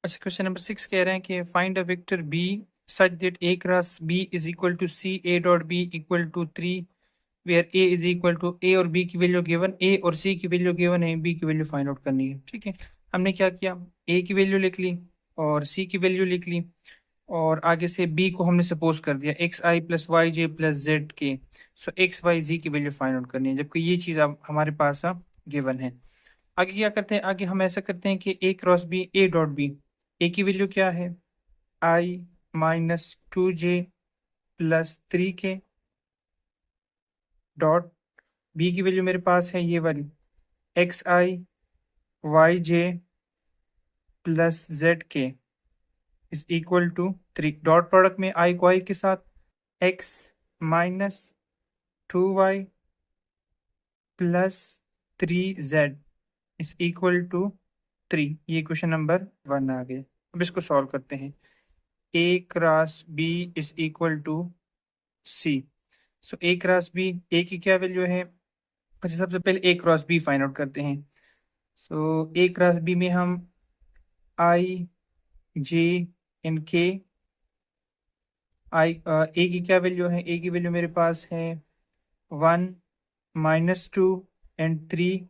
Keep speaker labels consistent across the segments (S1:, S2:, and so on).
S1: अच्छा, question number 6 कह रहे हैं कि find a vector B such that a cross B is equal to C A dot b equal to 3 where A is equal to ए और B की value given, ए और सी की value given है, बी की वैल्यू फाइंड आउट करनी है। ठीक है, हमने क्या किया, ए की वैल्यू लिख ली और सी की वैल्यू लिख ली और आगे से बी को हमने सपोज कर दिया एक्स आई plus Y j plus z के। सो एक्स वाई जी की वैल्यू फाइंड आउट करनी है, जबकि ये चीज़ अब हमारे पास गिवन है। आगे क्या करते हैं, आगे हम ऐसा करते हैं कि a cross b a dot b, a की वैल्यू क्या है आई माइनस 2 जे प्लस 3 के डॉट बी की वैल्यू मेरे पास है ये वाली x i y j plus z k is equal to 3। Dot product में आई को आई के साथ x minus 2 y plus 3 z is equal to 3। ये क्वेश्चन नंबर 1 आ गया। अब इसको सॉल्व करते हैं। A cross B is equal to c. So A cross b, a की क्या वैल्यू है। अच्छा, सबसे पहले a cross b find out करते हैं। सो ए क्रॉस बी में हम आई जे एंड के, आई ए की क्या वैल्यू है, ए की वैल्यू मेरे पास है 1 -2 एंड 3।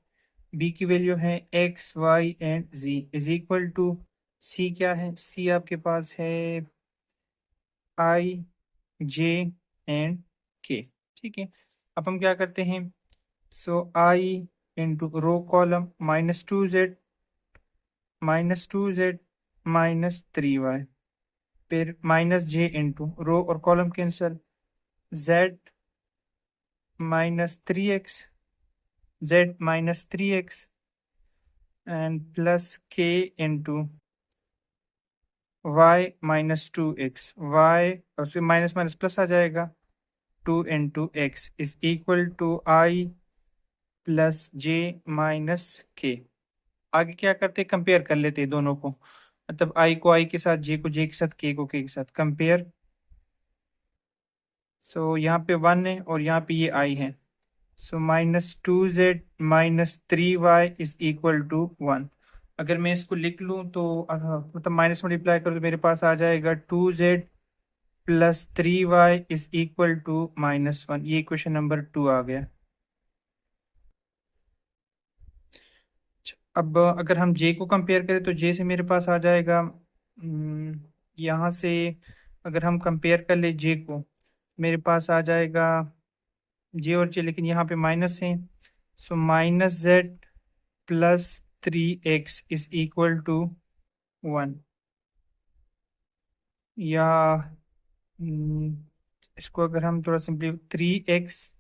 S1: बी की वैल्यू है x y and z is equal to c. क्या है सी आपके पास है आई जे एंड के। ठीक है, अब हम क्या करते हैं, सो आई into row column -2z -3y, फिर -j इंटू रो और column cancel z -3x and plus k into y -2x, y और फिर माइनस माइनस प्लस आ जाएगा 2 into x is equal to i plus j minus k. आगे क्या करते, compare कर लेते हैं दोनों को, मतलब आई को आई के साथ, जे को जे के साथ, के को के साथ कंपेयर। सो यहाँ पे 1 है और यहाँ पे ये आई है। So -2z -3y is equal to 1। अगर मैं इसको लिख लूँ तो मतलब माइनस मल्टीप्लाई करूँ तो मेरे पास आ जाएगा 2z plus 3y is equal to -1। ये क्वेश्चन नंबर 2 आ गया। अब अगर हम जे को कंपेयर करें तो जे से मेरे पास आ जाएगा यहाँ से अगर हम कंपेयर कर ले जे को, मेरे पास आ जाएगा जे और जे, लेकिन यहाँ पे माइनस है। So -z plus 3x is equal to 1। या इसको अगर हम थोड़ा simply 3x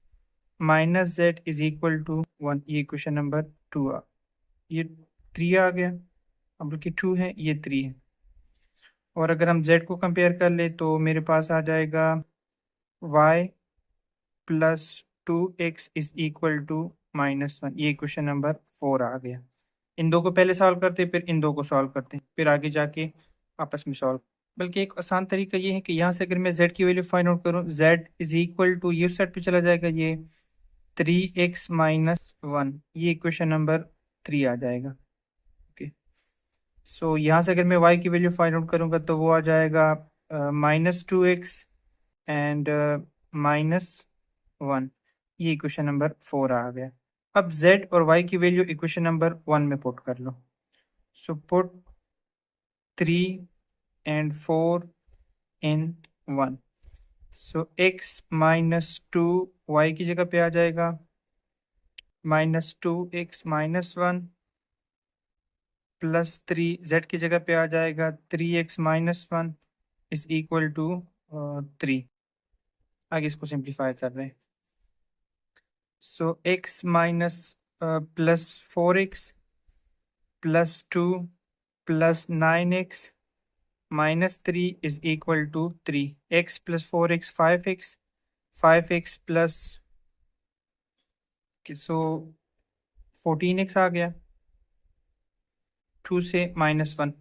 S1: - z is equal to 1। ये क्वेश्चन नंबर 2 ये 3 आ गया, अब बल्कि 2 है, ये 3 है। और अगर हम z को कंपेयर कर ले तो मेरे पास आ जाएगा y plus 2x is equal to -1। ये क्वेश्चन नंबर 4 आ गया। इन दो को पहले सॉल्व करते हैं, फिर इन दो को सॉल्व करते हैं, फिर आगे जाके आपस में सॉल्व। बल्कि एक आसान तरीका ये है कि यहाँ से अगर मैं z की वैल्यू फाइंड आउट करूँ, z इज इक्वल टू ये साइड पे चला जाएगा, ये 3x - 1। ये इक्वेशन नंबर 3 आ जाएगा। ओके, सो यहाँ से अगर मैं y की वैल्यू फाइंड आउट करूँगा तो वो आ जाएगा -2x एंड -1। ये इक्वेशन नंबर 4 आ गया। अब z और y की वैल्यू इक्वेशन नंबर 1 में पुट कर लो। So put 3 and 4 in 1। So x -2 y की जगह पे आ जाएगा -2x -1 प्लस 3 z की जगह पे आ जाएगा 3x -1 इज इक्वल टू 3। आगे इसको सिंप्लीफाई कर रहे हैं। So x minus plus 4x plus 2 plus 9x -3 is equal to 3। x plus 4x 5x, 5x plus so 14x आ गया, 2 से -1।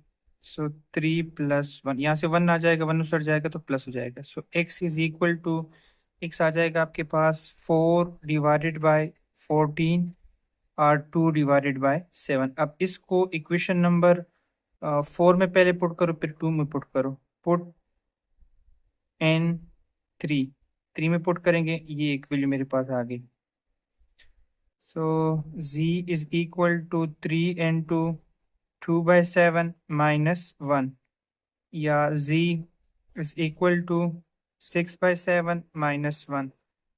S1: सो 3 + 1, यहाँ से 1 आ जाएगा, 1 उतर जाएगा तो प्लस हो जाएगा। So x is equal to, x आ जाएगा आपके पास 4/14 और 2/7। अब इसको इक्वेशन नंबर 4 में पहले पुट करो फिर 2 में पुट करो। पुट n 3 में पुट करेंगे, ये एक वैल्यू मेरे पास आ गई। So z is equal to 3 into 2/7 -1, या z इज इक्वल टू 6/7 -1।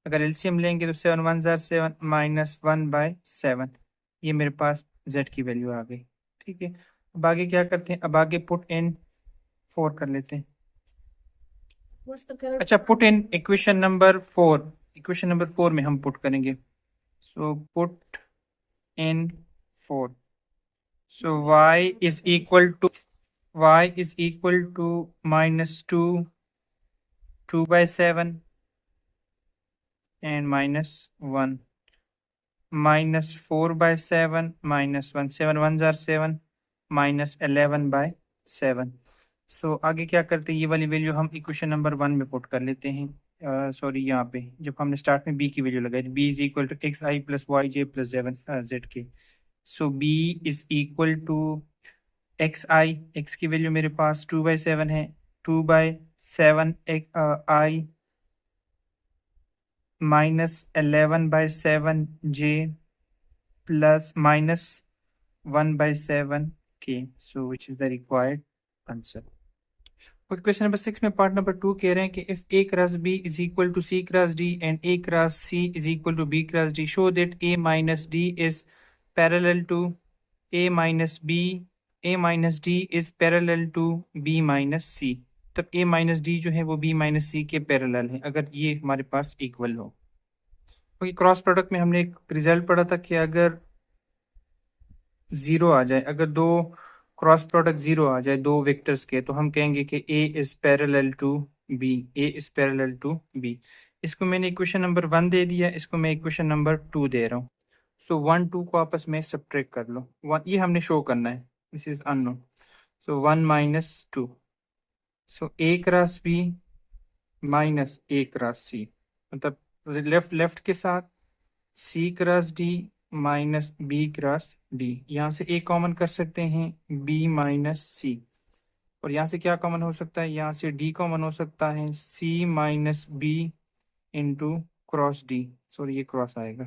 S1: अगर एलसीएम लेंगे तो 7 1 जार 7 -1/7, ये मेरे पास z की वैल्यू आ गई। ठीक है, अब आगे क्या करते हैं, अब आगे पुट इन 4 कर लेते हैं। अच्छा, put in equation number 4, equation number 4 में हम पुट करेंगे। So put in 4, so y is equal to -2 2/7 and -1, -4/7 -1, 7 1 jar 7 -11/7। सो आगे क्या करते हैं, ये वाली वैल्यू हम इक्वेशन नंबर 1 में पुट कर लेते हैं। सॉरी, यहाँ पे जब हमने स्टार्ट में b की वैल्यू लगाई, b is equal to xi plus yj plus z k. So b is equal to xi, x की वैल्यू मेरे पास 2/7 है, 2/7 i -11/7 j plus -1/7 k। So which is the required answer. Question number 6 में part number 2 कह रहे हैं कि if a cross b is equal to c cross d and a cross c is equal to b cross d, show that a minus d is parallel to a minus b, a minus d is parallel to b minus c। तब a minus d जो है वो b minus c के parallel है अगर ये हमारे पास equal हो। क्योंकि क्रॉस प्रोडक्ट में हमने एक रिजल्ट पढ़ा था कि अगर जीरो आ जाए, अगर दो क्रॉस प्रोडक्ट जीरो आ जाए दो वेक्टर्स के, तो हम कहेंगे कि a is parallel to b, a is parallel to b। इसको मैंने इक्वेशन नंबर 1 दे दिया, इसको मैं इक्वेशन नंबर 2 दे रहा हूँ। सो 1 2 को आपस में सब्ट्रैक्ट कर लो, 1 ये हमने शो करना है, this is unknown. So 1 - 2, so a cross b minus a cross c, मतलब लेफ्ट के साथ c cross d minus b cross d। यहाँ से a कॉमन कर सकते हैं b माइनस c, और यहाँ से क्या कॉमन हो सकता है, यहाँ से d कॉमन हो सकता है c minus b into cross d। Sorry, ये क्रॉस आएगा।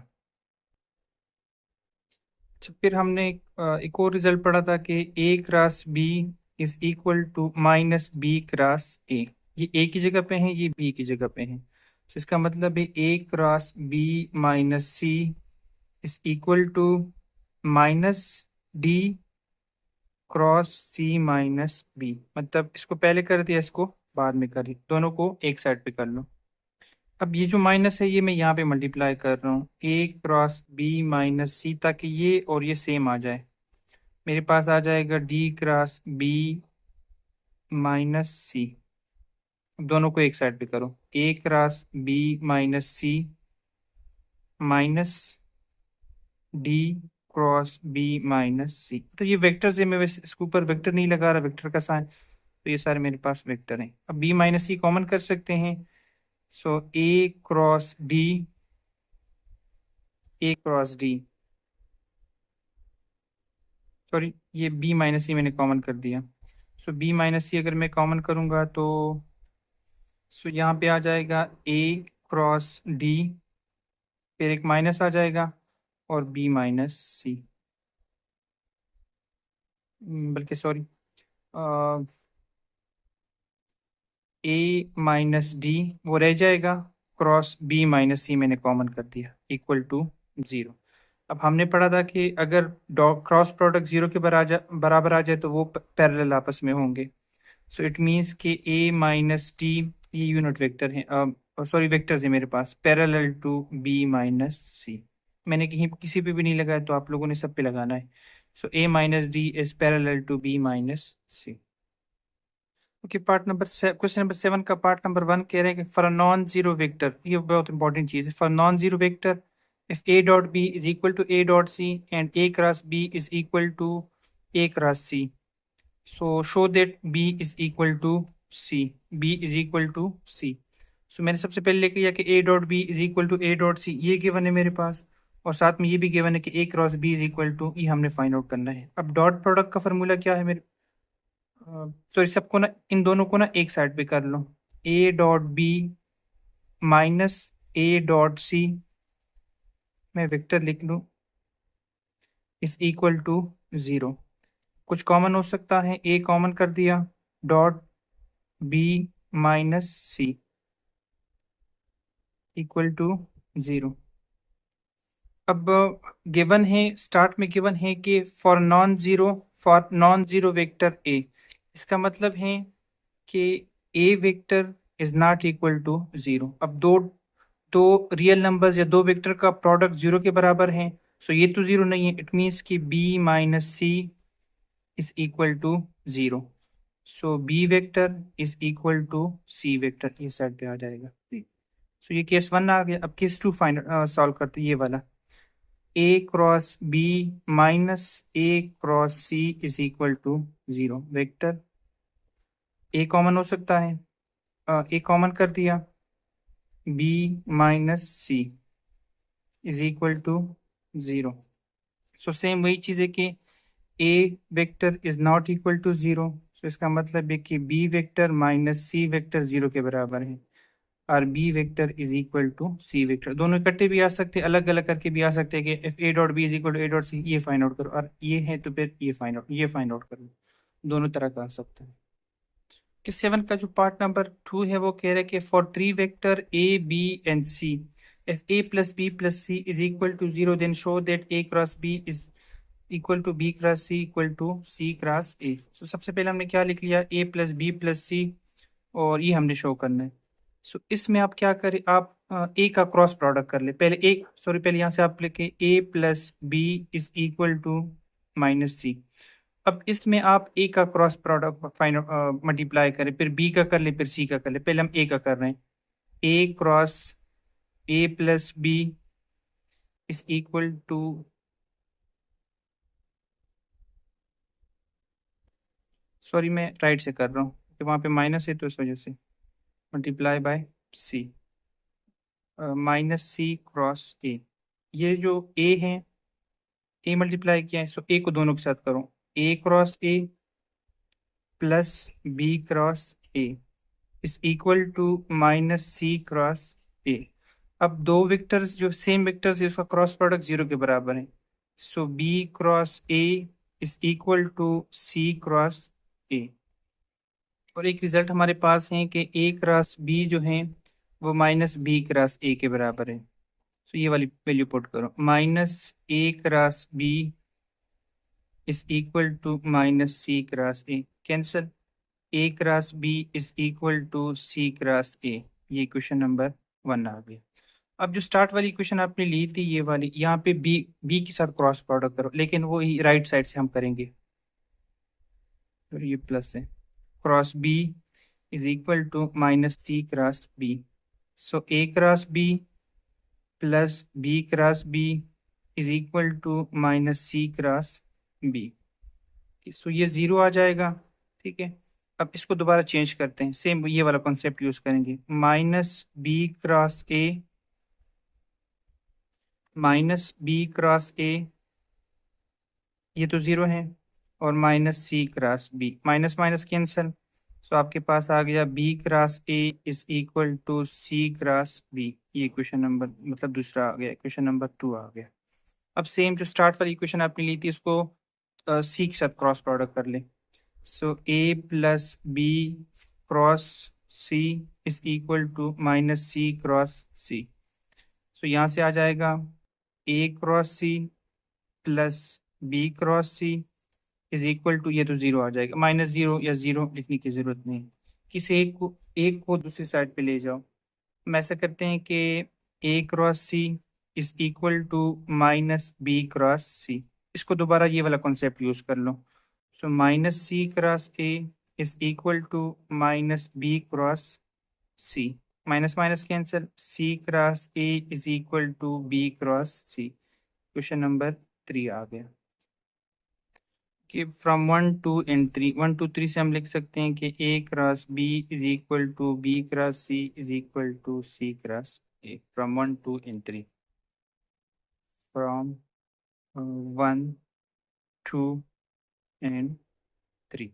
S1: अच्छा, फिर हमने एक और रिजल्ट पढ़ा था कि a cross b is equal to minus b cross a। ये a की जगह पे है, ये b की जगह पे है, तो इसका मतलब है a cross b minus c is equal to minus d cross c minus b। मतलब इसको पहले कर दिया, इसको बाद में करी, दोनों को एक साइड पे कर लो। अब ये जो माइनस है ये मैं यहाँ पे मल्टीप्लाई कर रहा हूँ, a cross b minus c, ताकि ये और ये सेम आ जाए। मेरे पास आ जाएगा d cross b minus c। दोनों को एक साइड पे करो, a cross b minus c minus d cross b minus c। तो ये वेक्टर्स है, मैं वैसे इसके ऊपर वेक्टर नहीं लगा रहा, वेक्टर का साइन, तो ये सारे मेरे पास वेक्टर हैं। अब b माइनस c कॉमन कर सकते हैं, सो a cross d, a cross d, sorry ये b माइनस c मैंने कॉमन कर दिया। सो b माइनस c अगर मैं कॉमन करूंगा तो सो यहाँ पे आ जाएगा a क्रॉस d, फिर एक माइनस आ जाएगा और b माइनस c, बल्कि सॉरी a माइनस d वो रह जाएगा, क्रॉस b माइनस c मैंने कॉमन कर दिया, इक्वल टू 0। अब हमने पढ़ा था कि अगर क्रॉस प्रोडक्ट 0 के बराबर आ जाए तो वो पैरेलल आपस में होंगे। सो इट मीन्स कि a माइनस d, ये यूनिट वेक्टर है, सॉरी वेक्टर्स है मेरे पास, parallel to b minus c। मैंने कहीं किसी पे भी नहीं लगाया, तो आप लोगों ने सब पे लगाना है। So a minus d is parallel to b minus c। Okay, part number question number 7 का पार्ट नंबर 1 कह रहे हैं कि फॉर नॉन जीरो वेक्टर, ये बहुत इंपॉर्टेंट चीज़ है, for non zero vector if a dot b is equal to a dot c and a cross b is equal to a cross c, so show that b is equal to c, b is equal to c। So मैंने सबसे पहले लिख लिया कि a dot b is equal to a dot c, ये given है मेरे पास, और साथ में ये भी गिवन है कि a cross b is equal to, ये हमने फाइंड आउट करना है। अब डॉट प्रोडक्ट का फॉर्मूला क्या है मेरे, सॉरी, सबको ना, इन दोनों को ना एक साइड पे कर लो। A dot b minus A dot c, मैं वेक्टर लिख लूँ, इज इक्वल टू 0। कुछ कॉमन हो सकता है, ए कॉमन कर दिया, dot b minus c equal to 0। अब गिवन है, स्टार्ट में गिवन है कि for non zero vector a, इसका मतलब है कि a vector is not equal to 0। अब दो दो रियल नंबर्स या दो वेक्टर का प्रोडक्ट 0 के बराबर है, सो ये तो 0 नहीं है, इट मीन्स कि B minus C is equal to 0। So B vector is equal to C vector, ये साइड पे आ जाएगा। सो ये केस 1 आ गया। अब केस 2 फाइंड सॉल्व करते हैं, ये वाला। A cross b minus A cross C is equal to 0। Vector a common हो सकता है, ए कॉमन कर दिया, b minus C is equal to 0। So same वही चीज़ है कि a vector is not equal to 0, so इसका मतलब है कि b vector minus c vector 0 के बराबर है, और b vector is equal to C vector. दोनों इकट्ठे भी आ सकते हैं, अलग अलग करके भी आ सकते हैं कि if A dot B is equal to A dot C, ये फाइंड आउट करो, और ये है तो फिर ये फाइंड आउट करो। दोनों तरह का आ सकता है। कि 7 का जो पार्ट नंबर 2 है वो कह रहा है कि for three vector a b and c, if a plus b plus c is equal to 0, then show that a cross B is equal to b cross c equal to C cross a. So सबसे पहले हमने क्या लिख लिया, a plus b plus c, और ये हमने show करना है। सो इसमें आप क्या करें, आप ए का क्रॉस प्रोडक्ट कर ले पहले। ए सॉरी, पहले यहाँ से आप लिखे a plus b is equal to minus c. अब इसमें आप ए का क्रॉस प्रोडक्ट फाइन मल्टीप्लाई करें, फिर बी का कर ले, फिर सी का कर ले। पहले हम ए का कर रहे हैं, a cross a plus b is equal to, sorry मैं राइट से कर रहा हूँ तो वहाँ पे माइनस है तो इस वजह से, multiply by C, minus C cross ए। ये जो ए है, ए मल्टीप्लाई किया है, सो ए को दोनों के साथ करो, a cross a plus b cross a is equal to minus C cross a. अब दो वेक्टर्स जो सेम वेक्टर्स है, उसका क्रॉस प्रोडक्ट 0 के बराबर है, so B cross a is equal to C cross a. और एक रिजल्ट हमारे पास है कि ए क्रॉस बी जो है वो माइनस बी क्रॉस ए के बराबर है। सो ये वाली वैल्यू पुट करो, minus A cross B is equal to minus C cross A, cancel, A cross B is equal to C cross ए। ये क्वेश्चन नंबर 1 आ गया। अब जो स्टार्ट वाली क्वेश्चन आपने ली थी, ये वाली, यहाँ पे बी बी के साथ क्रॉस प्रोडक्ट करो, लेकिन वो ही राइट साइड से हम करेंगे, तो ये प्लस है, cross B is equal to minus C cross b. So A cross b plus b cross B is equal to minus C cross b. So ये 0 आ जाएगा, ठीक है। अब इसको दोबारा चेंज करते हैं, सेम ये वाला कॉन्सेप्ट यूज करेंगे, माइनस बी क्रॉस ए, ये तो 0 है, और माइनस सी cross b, minus minus cancel, so आपके पास आ गया b cross a is equal to C cross b. ये क्वेश्चन नंबर मतलब दूसरा आ गया, क्वेश्चन नंबर 2 आ गया। अब सेम जो स्टार्ट वाली इक्वेशन आपने ली थी, इसको सी के साथ क्रॉस प्रोडक्ट कर ले। So a plus b cross C is equal to minus C cross c. So यहाँ से आ जाएगा a cross c plus b cross C is equal to, ये तो 0 आ जाएगा, माइनस 0 या 0 लिखने की जरूरत नहीं, किसी एक को दूसरी साइड पे ले जाओ। हम ऐसा करते हैं कि a cross C is equal to minus b cross c, इसको दोबारा ये वाला कॉन्सेप्ट यूज कर लो। So minus C cross a is equal to minus b cross c, minus minus cancel, c cross a is equal to b cross c. Question number 3 आ गया कि from 1 2 and 3, 1 2 3 से हम लिख सकते हैं कि a cross B is equal to b cross C is equal to C cross a, from 1 2 and 3, from 1 2 and 3।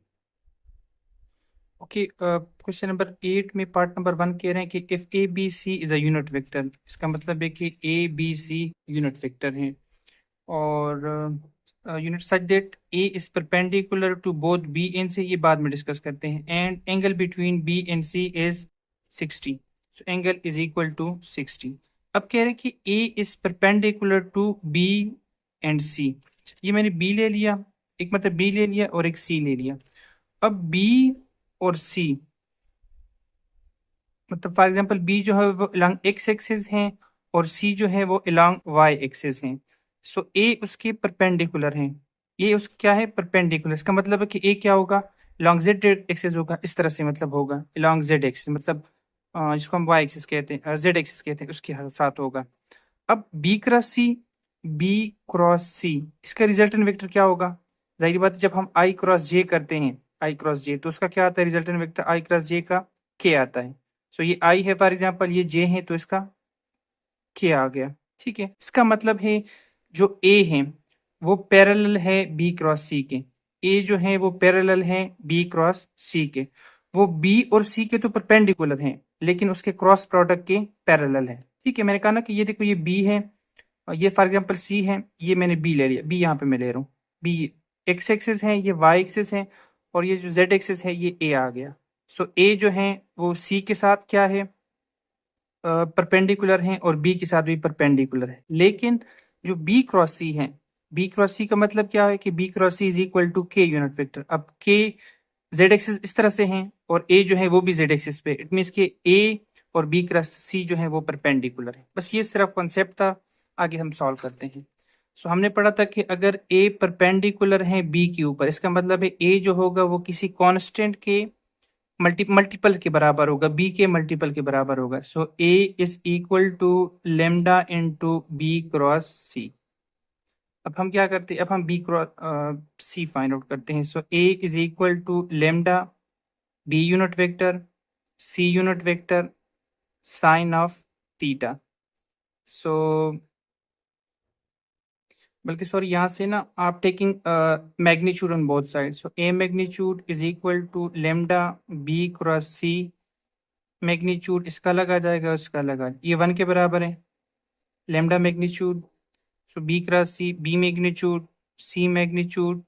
S1: Okay, question number 8 में पार्ट नंबर 1 कह रहे हैं कि if a b c is a unit vector, इसका मतलब है कि a b c unit vector हैं और unit such that a is perpendicular to both b and c, ये बाद में डिस्कस करते हैं, and angle between b and c is 60, so angle is equal to 60। अब कह रहे हैं कि a is perpendicular to b and c, ये मैंने बी ले लिया, एक मतलब बी ले लिया और एक सी ले लिया। अब बी और सी, मतलब फॉर एग्जांपल बी जो है वो अलोंग एक्स एक्सिस है और सी जो है वो अलोंग वाई एक्सिस है। सो ए उसके परपेंडिकुलर है, ये उस क्या है परपेंडिकुलर, इसका मतलब है कि ए क्या होगा अलोंग जेड एक्सिस होगा, इस तरह से मतलब होगा अलोंग जेड एक्सिस, मतलब जिसको हम वाई एक्सिस कहते हैं जेड एक्सिस कहते हैं उसके साथ होगा। अब B cross C, B cross सी, इसका रिजल्टेंट वेक्टर क्या होगा? जाहिर बात है जब हम आई क्रॉस जे करते हैं, आई क्रॉस जे, तो उसका क्या आता है रिजल्टेंट वेक्टर आई क्रॉस जे का के आता है। सो ये आई है फॉर एग्जांपल, ये जे है तो इसका के आ गया। ठीक है, इसका मतलब है जो ए है वो पैरेलल है बी क्रॉस सी के, ए जो है वो पैरेलल है बी क्रॉस सी के, वो बी और सी के तो परपेंडिकुलर हैं लेकिन उसके क्रॉस प्रोडक्ट के पैरेलल है। ठीक है, मैंने कहा ना कि ये देखो ये बी है और ये फॉर एग्जांपल सी है, ये मैंने बी ले लिया, बी यहाँ पे मैं ले रहा हूँ, बी एक्स एक्सिस है, ये वाई एक्सिस है और ये जो जेड एक्सिस है ये ए आ गया। सो ए जो है वो सी के साथ क्या है परपेंडिकुलर हैं और बी के साथ भी परपेंडिकुलर है, लेकिन जो बी क्रॉस सी है, बी क्रॉस सी का मतलब क्या है कि B cross C is equal to K unit vector. अब के जेड एक्सिस इस तरह से हैं और ए जो है वो भी जेड एक्सिस पे, इट मीन्स के ए और बी क्रॉस सी जो है वो परपेंडिकुलर है। बस ये सिर्फ कॉन्सेप्ट था, आगे हम सॉल्व करते हैं। सो हमने पढ़ा था कि अगर ए परपेंडिकुलर है बी के ऊपर, इसका मतलब है ए जो होगा वो किसी कांस्टेंट के मल्टीपल के बराबर होगा, बी के मल्टीपल के बराबर होगा। So a is equal to lambda into b cross c. अब हम क्या करते हैं, अब हम b cross c find out करते हैं। So a is equal to lambda b unit vector c unit vector sine of theta. So बल्कि सॉरी यहाँ से ना आप taking magnitude on both side, so a magnitude is equal to lambda b cross c, magnitude इसका अलग आ जाएगा उसका अलग आ, ये 1 के बराबर है lambda magnitude. So B cross C, B magnitude C magnitude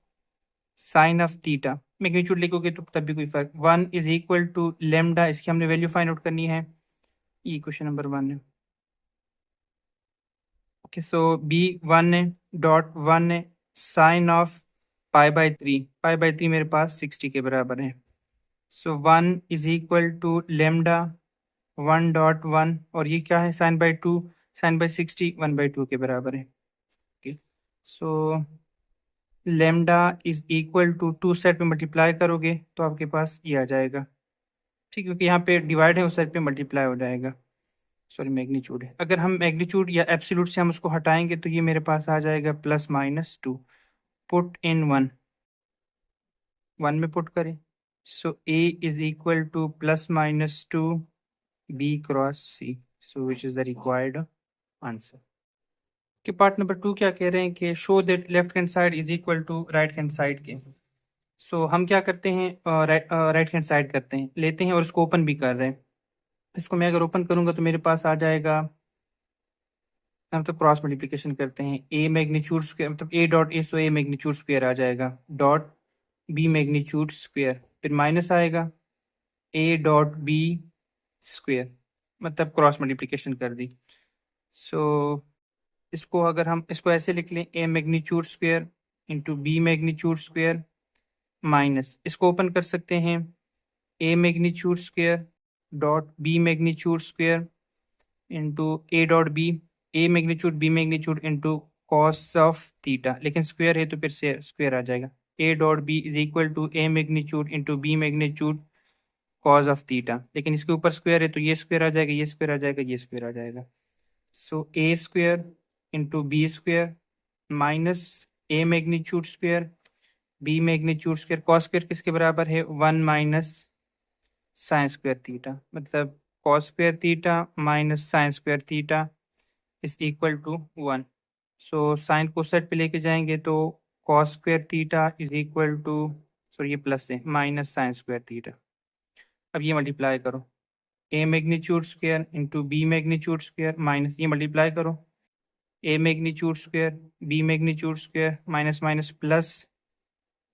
S1: sine of theta, magnitude लिखोगे तो तब भी कोई फर्क, 1 इज इक्वल टू लेमडा, इसकी हमने वैल्यू फाइंड आउट करनी है, ये क्वेश्चन नंबर 1 है। ओके, सो बी 1 है डॉट 1 है sine of pi by 3, pi by 3 मेरे पास 60 के बराबर है। So 1 is equal to lambda 1.1 और ये क्या है साइन बाई 2, साइन बाई 60 1/2 के बराबर है। Okay, so lambda is equal to 2 side पे मल्टीप्लाई करोगे तो आपके पास ये आ जाएगा। ठीक है, क्योंकि यहाँ पे डिवाइड है उस साइड पे मल्टीप्लाई हो जाएगा, सॉरी मैग्नीट्यूड है, अगर हम मैग्नीट्यूड या एब्सोल्यूट से हम उसको हटाएंगे तो ये मेरे पास आ जाएगा +-2, पुट इन 1, 1 में पुट करें। So a is equal to +-2 b cross c, so which is the required answer. कि पार्ट नंबर 2 क्या कह रहे हैं कि show that left hand side is equal to right hand side के। सो हम क्या करते हैं राइट हैंड साइड करते हैं, लेते हैं और इसको ओपन भी कर रहे हैं। इसको मैं अगर ओपन करूंगा तो मेरे पास आ जाएगा, हम तो क्रॉस मल्टीप्लिकेशन करते हैं, ए मैग्नीट्यूड स्क्वायर मतलब a dot a, so a magnitude square आ जाएगा डॉट बी मैग्नीट्यूड स्क्वायर, फिर माइनस आएगा ए डॉट बी स्क्वायर, मतलब क्रॉस मल्टीप्लिकेशन कर दी। सो इसको अगर हम इसको ऐसे लिख लें a magnitude square into b magnitude square minus, इसको ओपन कर सकते हैं a magnitude square dot b magnitude square into a dot b, a magnitude b magnitude into cos of theta, लेकिन स्क्वायर है तो फिर से स्क्वायर आ जाएगा, a dot B is equal to a magnitude into b magnitude cos of theta, लेकिन इसके ऊपर स्क्वायर है तो ये स्क्वायर आ जाएगा, ये स्क्वायर आ जाएगा, ये स्क्वायर आ जाएगा। So a square into b square minus a magnitude square b magnitude square, cos square किसके बराबर है 1 माइनस साइन स्क्वायर थीटा, मतलब cos square theta minus sine square theta is equal to 1। So sine को side पे लेके जाएंगे तो cos square theta is equal to, sorry ये प्लस है, माइनस साइन स्क्वायर थीटा। अब ये मल्टीप्लाई करो, a magnitude square into b magnitude square minus ये मल्टीप्लाई करो, a magnitude square b magnitude square minus minus plus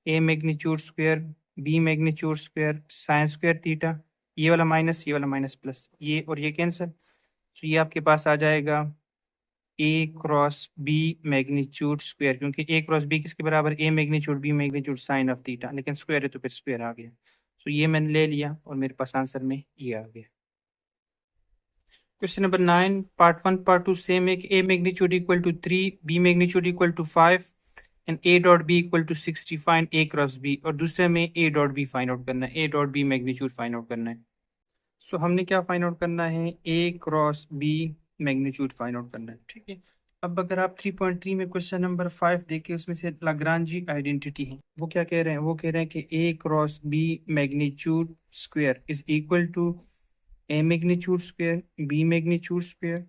S1: a magnitude square b magnitude square sine square theta, ये वाला minus plus, ये और ये कैंसिल। तो ये आपके पास आ जाएगा a cross B magnitude square, क्योंकि ए क्रॉस बी किसके बराबर, a magnitude b magnitude sine of theta, लेकिन स्क्वायर है तो फिर स्क्वायर आ गया। तो ये मैंने ले लिया और मेरे पास आंसर में ये आ गया। Question number 9 part 1 part 2 same है कि a magnitude equal to 3 b magnitude equal to 5 and a dot b equal to 60 find a cross b, और दूसरे में a dot b find out करना है, a dot b magnitude find out करना है। So हमने क्या फाइंड आउट करना है, a cross B magnitude find out करना है, ठीक है। अब अगर आप 3.3 में क्वेश्चन नंबर 5 देखिए, उसमें से लाग्रांजी आइडेंटिटी है, वो क्या कह रहे हैं, वो कह रहे हैं कि a cross B magnitude square is equal to a magnitude square b magnitude square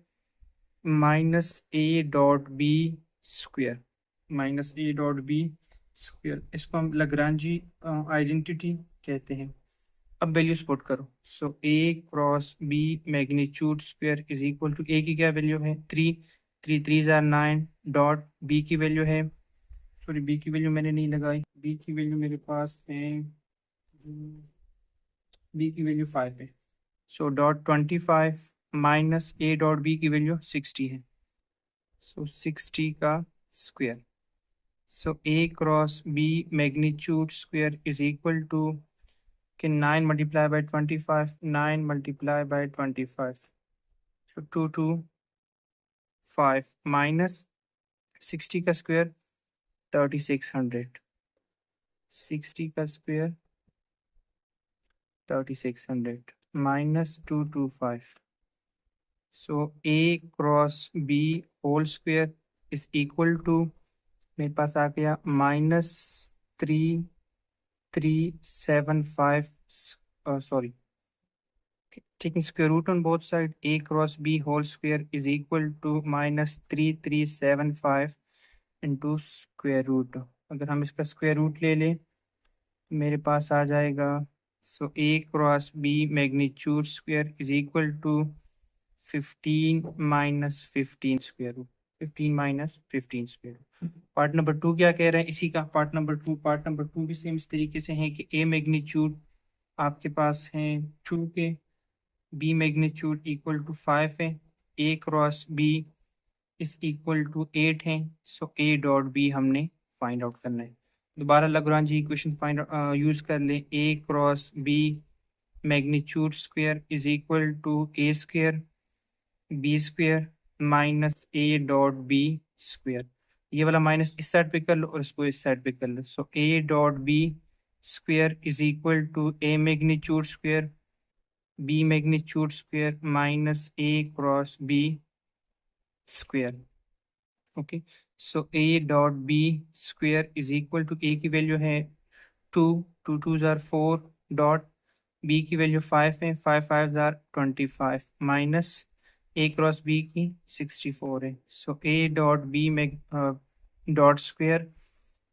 S1: minus A dot b square minus A dot b square, इसको हम लाग्रांजी आइडेंटिटी कहते हैं। अब वैल्यूज पुट करो, so A cross B magnitude square is equal to a की क्या value है 3, 3 3 9 dot B की वैल्यू है, सॉरी बी की वैल्यू मैंने नहीं लगाई, बी की वैल्यू मेरे पास है, बी की वैल्यू 5 है, सो डॉट 25 माइनस ए डॉट बी की वैल्यू 60 है, सो 60 का square. So A cross B magnitude square is equal to कि 9 multiply by 25, 9 multiply by 25, so 2 2 5 minus 60 का स्क्वायर 3600, 60 का square 3600 minus 225, so A cross B whole square is equal to मेरे पास आ गया -3375, sorry taking square root on both sides, a cross b whole square is equal to -3375 into square root। अगर हम इसका square root ले लें तो मेरे पास आ जाएगा, so a cross b magnitude square is equal to 15 minus 15 square root, 15 minus 15 square root. Part number 2 क्या कह रहे हैं इसी का, पार्ट नंबर टू भी सेम इस तरीके से है कि a मैग्नीट्यूड आपके पास है 2 के, बी मैग्नीट्यूड इक्वल टू 5 है, a cross B is equal to 8 है, सो ए डॉट बी हमने फाइंड आउट करना है। दोबारा लाग्रांजी इक्वेशन फाइंड यूज कर लें, a cross B magnitude square is equal to a square b square minus A dot b square, ये वाला minus इस साइड पे कर लो और इसको इस साइड पे कर लो, so A dot b square is equal to a magnitude square b magnitude square minus A cross b square, okay. So A dot b square is equal to a की value है 2, 2 2 जार 4 dot B की value 5 है, 5 5 जार 25 minus ए cross b की 64 है, so A dot b dot square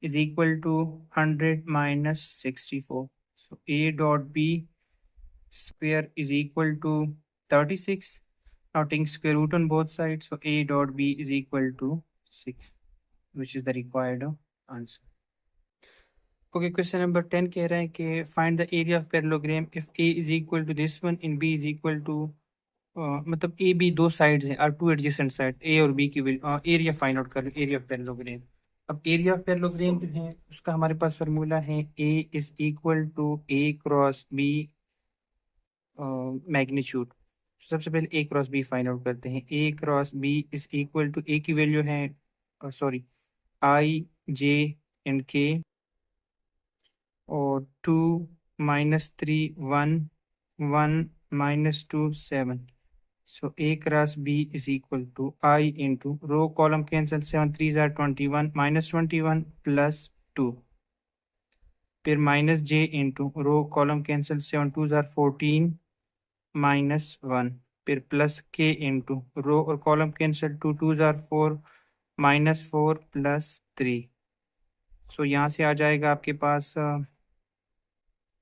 S1: is equal to 100 minus 64, so A dot B square is equal to 36. Now taking square root on both sides, so a dot b is equal to 6, which is the required answer. Okay, question number 10 कह रहा है कि find the area of parallelogram if a is equal to this one and b is equal to मतलब a b दो sides हैं और two adjacent sides, a और b की एरिया फाइंड आउट कर, एरिया ऑफ पैरेललोग्राम। अब area of parallelogram जो है उसका हमारे पास फार्मूला है a is equal to a cross b magnitude. सबसे पहले a cross b find out करते हैं, a cross B is equal to a की वैल्यू है सॉरी आई जे एंड के और 2 -3 1 1 -2 7, so A cross B is equal to i into row column cancel 7 3 जार 21 -21 plus 2, फिर minus j into row column cancel 7 2 जार 14 -1, फिर plus k into row और column cancel 2 2 जार 4 -4 प्लस 3, सो यहाँ से आ जाएगा आपके पास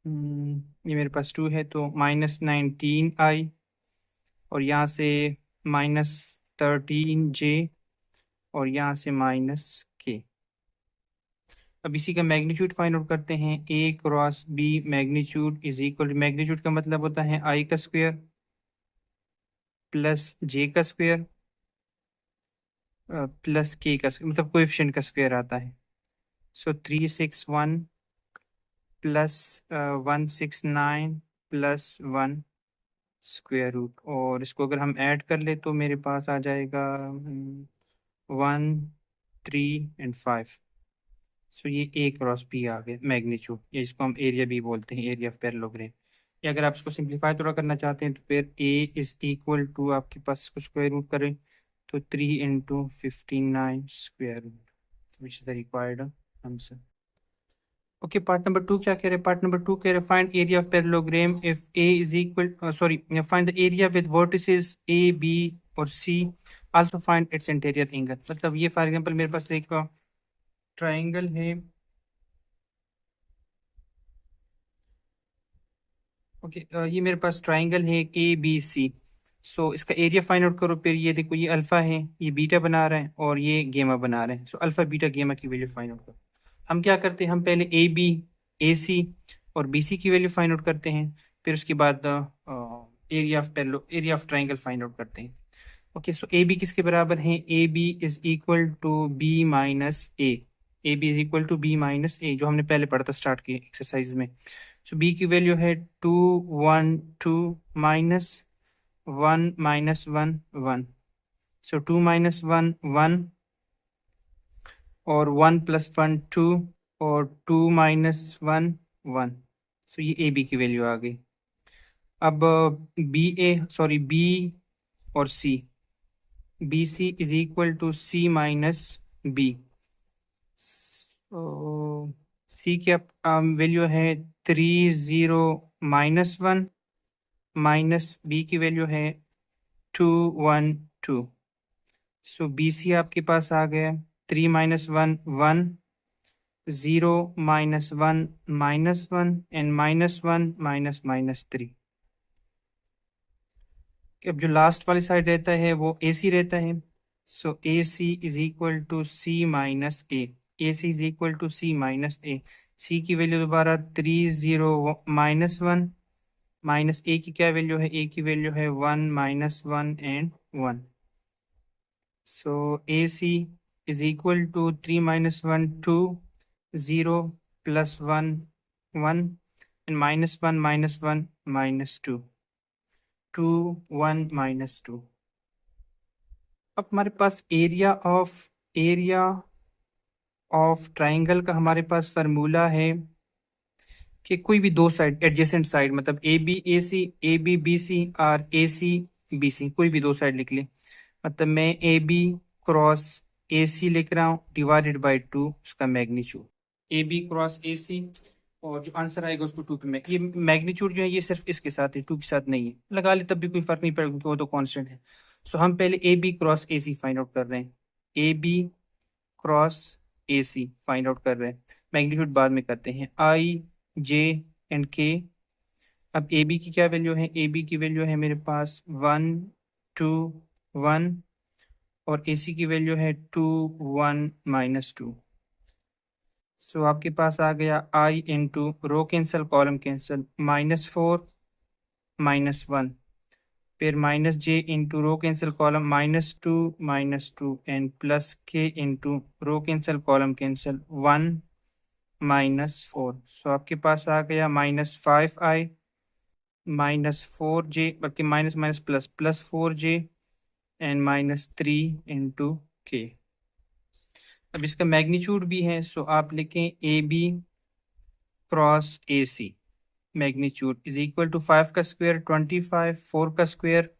S1: ये मेरे पास 2 है तो -19i, और यहाँ से -13j, और यहाँ से -k। अब इसी का मैग्नीट्यूड फाइंड आउट करते हैं। a cross b magnitude is equal, magnitude का मतलब होता है i का स्क्वायर प्लस j का स्क्वायर प्लस k का स्क्वायर, मतलब कोएफिशिएंट का स्क्वायर आता है। सो 361 प्लस 169 प्लस 1 स्क्वायर रूट, और इसको अगर हम ऐड कर ले तो मेरे पास आ जाएगा 1, 3 और 5। सो ये ए क्रॉस बी आ गया मैग्नीट्यूड, या इसको हम एरिया भी बोलते हैं, एरिया ऑफ पैरेललोग्राम। या अगर आप इसको सिंप्लीफाई थोड़ा करना चाहते हैं तो फिर ए इज इक्वल टू, आपके पास इसको स्क्वायर रूट करें तो 3 × 59 square root, which is the required answer. Okay, part number 2 क्या कह रहे हैं? पार्ट नंबर 2 कह रहे find area of parallelogram if a is equal, sorry, find the area with vertices a b और c, also find its interior angle. मतलब ये for example मेरे पास एक ट्राइंगल है। ओके, ये मेरे पास ट्राइंगल है ए बी सी। सो इसका एरिया फाइंड आउट करो। फिर ये देखो, ये अल्फा है, ये बीटा बना रहा है, और ये गेमा बना रहे हैं। सो अल्फा बीटा गेमा की वैल्यू फाइंड आउट करो। हम क्या करते हैं, हम पहले ए बी, ए सी और बी सी की वैल्यू फाइंड आउट करते हैं। फिर उसके बाद area of triangle find out करते हैं। ओके, सो ए बी किसके बराबर है? A b is equal to b minus a. A b is equal to b minus a, जो हमने पहले पढ़ा था स्टार्ट की एक्सरसाइज में। सो बी की वैल्यू है 2 1 2 माइनस 1 माइनस 1 1। सो 2 माइनस 1 1, और 1 प्लस 1 2, और 2 माइनस 1 1। सो ये ए बी की वैल्यू आ गई। अब बी ए, सॉरी, बी और सी, B c is equal to C minus B. सी की वैल्यू है 3 0 -1, माइनस बी की वैल्यू है 2 1 2। सो बी सी आपके पास आ गया 3 - 1 1, 0 - 1 -1, एंड -1 -3। अब जो लास्ट वाली साइड रहता है वो ए सी रहता है। So A C is equal to C minus a. A C is equal to C minus ए। सी की वैल्यू दोबारा 3 0 - 1, माइनस ए की क्या वैल्यू है? ए की वैल्यू है 1 -1 and 1। So A C is equal to 3 - 1 2, 0 plus 1 1, and -1 -1 -2, 2 1 -2। अब हमारे पास एरिया ऑफ ट्राइंगल का हमारे पास फार्मूला है कि कोई भी दो साइड एडजेसेंट साइड, मतलब A B A C, A B B C, और ए सी बी सी, कोई भी दो साइड लिख ले। मतलब मैं ए बी क्रॉस ए सी लिख रहा हूँ डिवाइडेड बाई 2 उसका magnitude, a B cross A c, और जो आंसर आएगा उसको 2 पे ये मैग्नीट्यूड जो है ये सिर्फ इसके साथ है, 2 के साथ नहीं है। लगा ले तब भी कोई फर्क नहीं पड़ेगा क्योंकि वो तो कांस्टेंट है। सो हम पहले A B cross A C find out कर रहे हैं। A B cross A C find out कर रहे हैं, मैग्नीट्यूड बाद में करते हैं। आई जे एंड के। अब ए बी की क्या वैल्यू है? ए बी की वैल्यू है मेरे पास 1 2 1, और ए सी की वैल्यू है 2 1 -2। सो आपके पास आ गया i into row cancel column cancel, -4 -1, फिर minus j into row cancel column -2 -2, and plus k into row cancel column cancel 1 -4। So आपके पास आ गया -5i -4j, बल्कि minus minus plus +4j, and -3 into k. अब इसका मैग्नीट्यूड भी है, सो आप लिखें a B cross A c magnitude is equal to 5 का स्क्वायर 25, 4 का स्क्वायर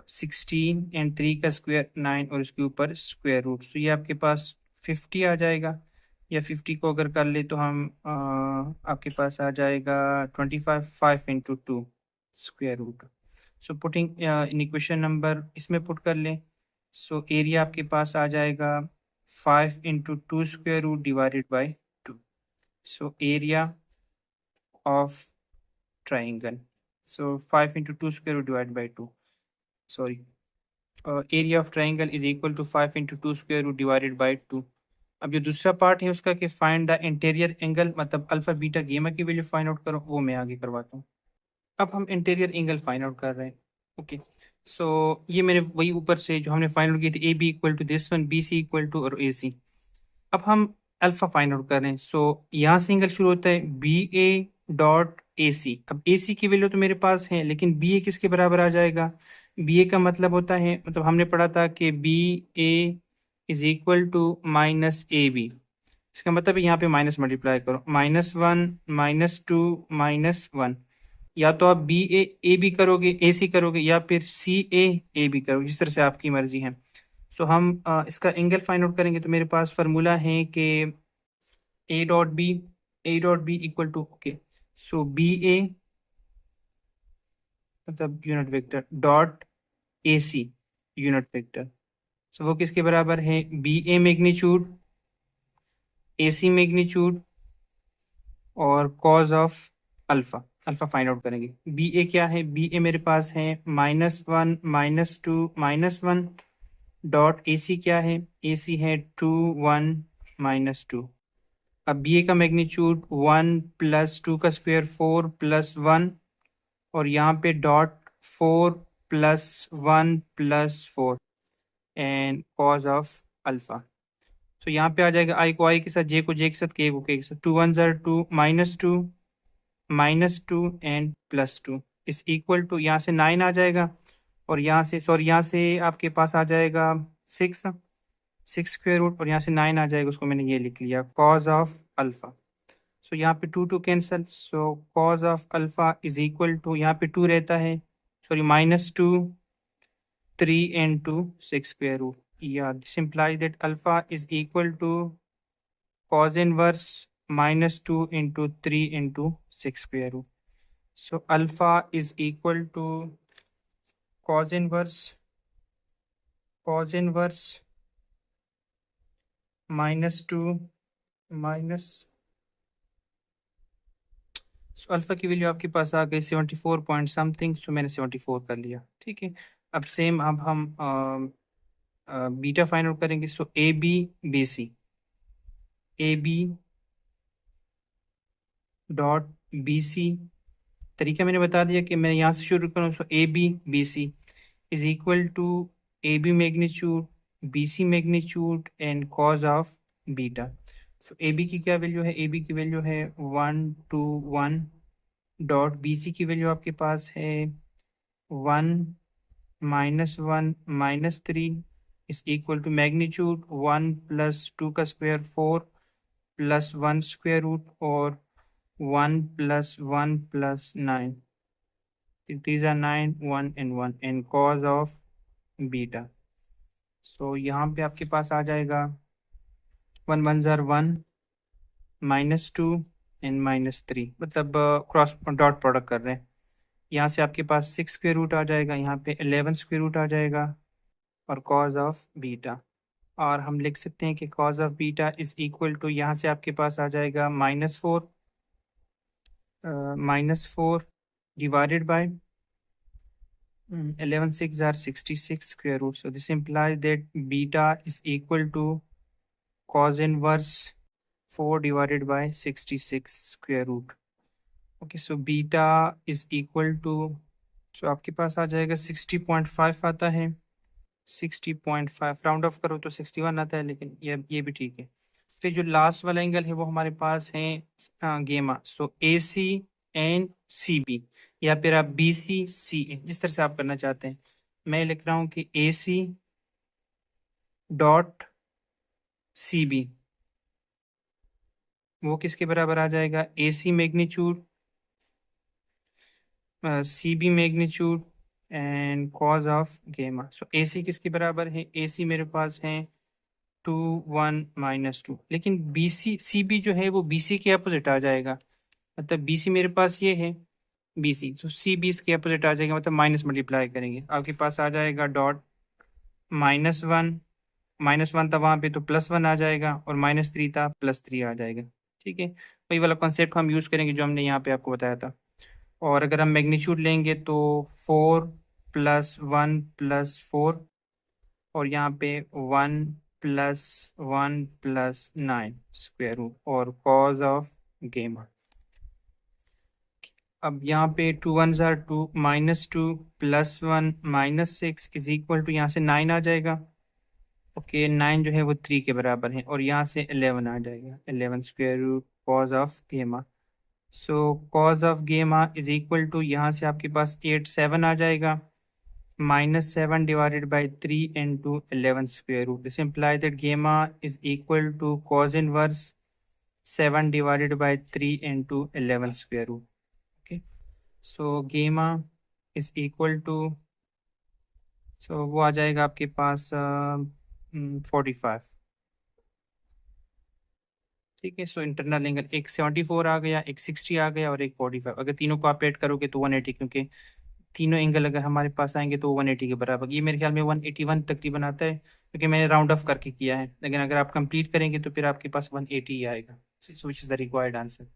S1: 16, एंड 3 का स्क्वायर 9, और इसके ऊपर स्क्वायर रूट। सो ये आपके पास 50 आ जाएगा, या 50 को अगर कर ले तो हम आपके पास आ जाएगा 25, 5 into 2 square root. So putting in equation number इसमें पुट कर लें। सो एरिया आपके पास आ जाएगा 5 into 2 square root divided by 2। So area of triangle. So 5 into 2 square root divided by 2. Sorry. Area of triangle is equal to 5 into 2 square root divided by 2. अब जो दूसरा पार्ट है उसका कि फाइंड द इंटीरियर एंगल, मतलब alpha beta गेमा की value find out करो, वो मैं आगे करवाता हूँ। अब हम इंटीरियर एंगल फाइंड आउट कर रहे हैं। ओके, सो ये मैंने वही ऊपर से जो हमने फाइंड आउट की थी, A B equal to this one, B C equal to और ए सी। अब हम अल्फा फाइंड आउट कर रहे हैं। सो यहाँ से एंगल शुरू होता है बी ए डॉट ए सी। अब ए सी की वैल्यू तो मेरे पास है, लेकिन बी ए किसके बराबर आ जाएगा? बी ए का मतलब होता है, मतलब हमने पढ़ा था कि B A is equal to minus A B. इसका मतलब यहाँ पे माइनस मल्टीप्लाई करो, -1 -2 -1। या तो आप बी ए बी करोगे, ए सी करोगे, या फिर सी ए बी करोगे, जिस तरह से आपकी मर्जी है। सो हम इसका एंगल फाइंड आउट करेंगे। तो मेरे पास फार्मूला है कि a dot b equal to, okay, so b a मतलब unit vector dot a c unit vector. So वो किसके बराबर है? B a magnitude, a c magnitude और cos of alpha. Alpha find out करेंगे। बी ए क्या है? B ए मेरे पास है -1 -2 -1 डॉट ए सी क्या है? ए सी है 2 1 -2। अब बी ए का मैग्नीट्यूड 1 + 2 का स्क्वायर 4 + 1, और यहाँ पे dot 4 + 1 + 4 and cos of alpha. तो यहाँ पे आ जाएगा आई को आई के साथ, जे को जे के साथ, के को के साथ। 2 1 ज़र 2 -2 एंड +2 इस इक्वल टू, यहाँ से 9 आ जाएगा, और यहाँ से सॉरी यहाँ से आपके पास आ जाएगा 6 स्क्वायर रूट, और यहाँ से 9 आ जाएगा, उसको मैंने ये लिख लिया कॉज ऑफ अल्फा। सो यहाँ पे 2 2 cancel, so cos of alpha is equal to, यहाँ पे 2 रहता है, sorry -2 3 and 2 6 square root. Yeah, this implies that alpha is equal to cos inverse -2 into 3 into 6 square root. So alpha is equal to cos inverse -2 minus, so alpha की value आपके पास आ गई 74 point something. सो मैंने 74 कर लिया, ठीक है। अब सेम अब हम बीटा फाइंड आउट करेंगे। So a b dot b c, तरीका मैंने बता दिया कि मैं यहाँ से शुरू करूँ। So a b c is equal to a b magnitude, b c magnitude and cos of beta. So a b की क्या वैल्यू है? ए बी की वैल्यू है 1 2 1 डॉट बी सी की वैल्यू आपके पास है 1 -1 -3 इज इक्वल टू मैग्नीट्यूड 1 + 2 का square 4 + 1 square root और 1 + 1 + 9। These are 9 1 and 1 and cos of beta. सो यहाँ पे आपके पास आ जाएगा 1 1 ज़र 1 -2 एंड -3, मतलब क्रॉस डॉट प्रोडक्ट कर रहे हैं। यहाँ से आपके पास 6 स्क्वायर रूट आ जाएगा, यहाँ पे 11 स्क्वायर रूट आ जाएगा, और कॉज ऑफ बीटा। और हम लिख सकते हैं कि cos of beta is equal to, यहाँ से आपके पास आ जाएगा -4 divided by 11 6 are 66 square root. So this implies that beta is equal to cos inverse 4 divided by 66 square root. Okay, so beta is equal to, so आपके पास आ जाएगा 60.5 आता है, 60.5 राउंड ऑफ करो तो 61 आता है, लेकिन ये भी ठीक है। फिर जो लास्ट वाला एंगल है वो हमारे पास है गेमा। So A C and C B, या फिर आप बी सी सी ए, जिस तरह से आप करना चाहते हैं। मैं लिख रहा हूँ कि ए सी डॉट सी बी वो किसके बराबर आ जाएगा? A c magnitude c B magnitude and cos of gamma. So A सी किसके बराबर है? ए सी मेरे पास है 2 1 -2, लेकिन बी सी सी बी जो है वो बी सी के अपोजिट आ जाएगा। मतलब बी सी मेरे पास ये है बी सी, तो सी बी इसके अपोजिट आ जाएगा, मतलब माइनस मल्टीप्लाई करेंगे, आपके पास आ जाएगा डॉट -1 था वहाँ पे, तो +1 आ जाएगा, और -3 था +3 आ जाएगा, ठीक है। वही वाला कॉन्सेप्ट हम यूज़ करेंगे जो हमने यहाँ पे आपको बताया था। और अगर हम मैग्नीट्यूड लेंगे तो 4 + 1 + 4, और यहाँ पे 1 + 1 + 9 स्क्वायर रूट और कॉज ऑफ गेमा। अब यहाँ पे 2 1s are 2, -2 + 1 -6 is equal to, यहाँ से 9 आ जाएगा। ओके, 9 जो है वो 3 के बराबर है, और यहाँ से 11 आ जाएगा, 11 square root cause of gamma. So cos of गेमा इज इक्वल टू, यहाँ से आपके पास 8 7 आ जाएगा, -7 divided by 3 into 11 square root. This implies that gamma is equal to cos inverse 7 divided by 3 into 11 square root. Okay, so gamma is equal to, so वो आ जाएगा आपके पास 45। ठीक है, सो इंटरनल एंगल एक 74 आ गया, एक 60 आ गया और एक 45। अगर तीनों को आप ऐड करोगे तो 180, क्योंकि तीनों एंगल अगर हमारे पास आएंगे तो 180 के बराबर। ये मेरे ख्याल में 181 तकरीबन आता है, क्योंकि मैंने राउंड ऑफ करके किया है, लेकिन अगर आप कंप्लीट करेंगे तो फिर आपके पास 180 ही आएगा, which is the required answer.